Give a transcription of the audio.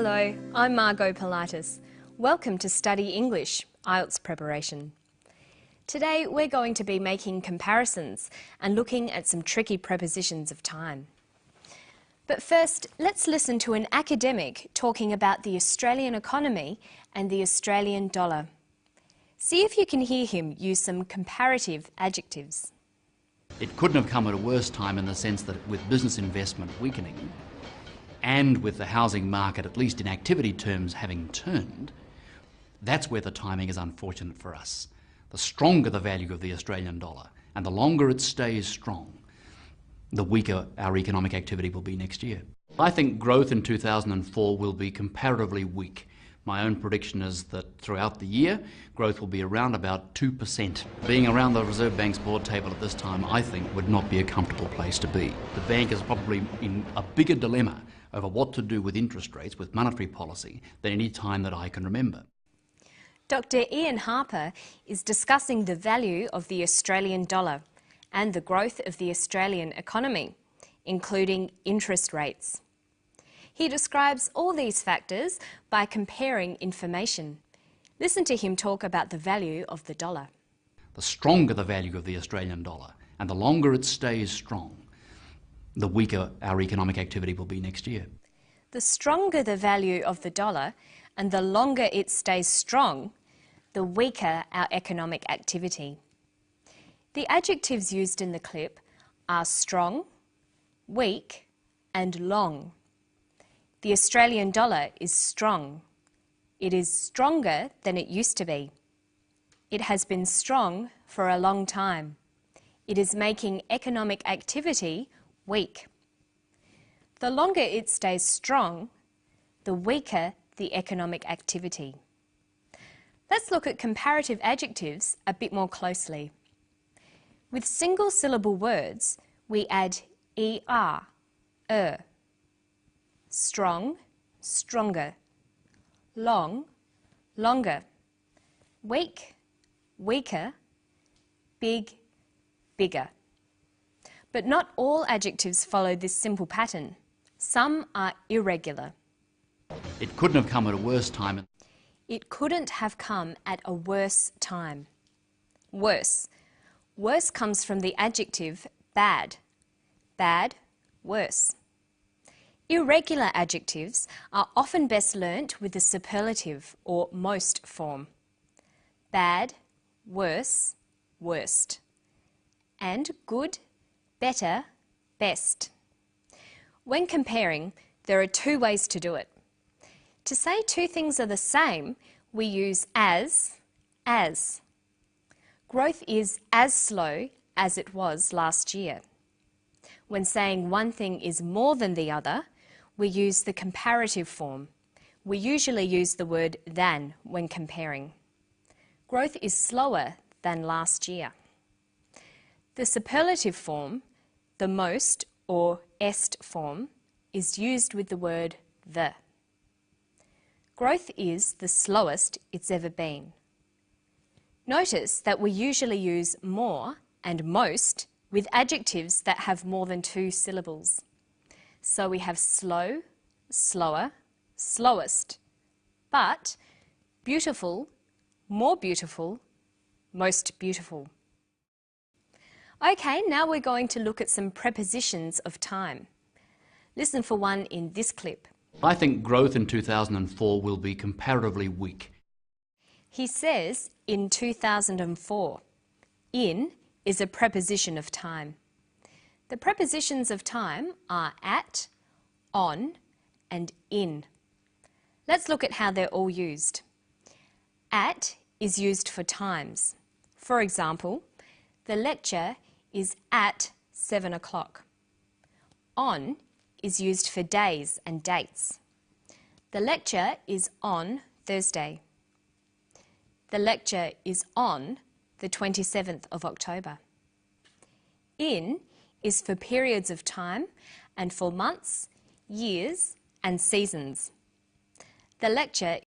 Hello, I'm Margot Politis. Welcome to Study English, IELTS preparation. Today we're going to be making comparisons and looking at some tricky prepositions of time. But first, let's listen to an academic talking about the Australian economy and the Australian dollar. See if you can hear him use some comparative adjectives. It couldn't have come at a worse time in the sense that with business investment weakening and with the housing market, at least in activity terms, having turned, that's where the timing is unfortunate for us. The stronger the value of the Australian dollar and the longer it stays strong, the weaker our economic activity will be next year. I think growth in 2004 will be comparatively weak. My own prediction is that throughout the year, growth will be around about 2%. Being around the Reserve Bank's board table at this time, I think, would not be a comfortable place to be. The bank is probably in a bigger dilemma over what to do with interest rates, with monetary policy, than any time that I can remember. Dr. Ian Harper is discussing the value of the Australian dollar and the growth of the Australian economy, including interest rates. He describes all these factors by comparing information. Listen to him talk about the value of the dollar. The stronger the value of the Australian dollar and the longer it stays strong, the weaker our economic activity will be next year. The stronger the value of the dollar and the longer it stays strong, the weaker our economic activity. The adjectives used in the clip are strong, weak, and long. The Australian dollar is strong. It is stronger than it used to be. It has been strong for a long time. It is making economic activity weak. The longer it stays strong, the weaker the economic activity. Let's look at comparative adjectives a bit more closely. With single-syllable words, we add er. Strong, stronger. Long, longer. Weak, weaker. Big, bigger. But not all adjectives follow this simple pattern. Some are irregular. It couldn't have come at a worse time. It couldn't have come at a worse time. Worse. Worse comes from the adjective bad. Bad, worse. Irregular adjectives are often best learnt with the superlative or most form. Bad, worse, worst. And good, better, best. When comparing, there are two ways to do it. To say two things are the same, we use as. Growth is as slow as it was last year. When saying one thing is more than the other, we use the comparative form. We usually use the word than when comparing. Growth is slower than last year. The superlative form, the most or est form, is used with the word the. Growth is the slowest it's ever been. Notice that we usually use more and most with adjectives that have more than two syllables. So we have slow, slower, slowest, but beautiful, more beautiful, most beautiful. Okay, now we're going to look at some prepositions of time. Listen for one in this clip. I think growth in 2004 will be comparatively weak. He says in 2004. In is a preposition of time. The prepositions of time are at, on, and in. Let's look at how they're all used. At is used for times. For example, the lecture is at 7 o'clock. On is used for days and dates. The lecture is on Thursday. The lecture is on the 27th of October. In is for periods of time and for months, years and seasons. The lecture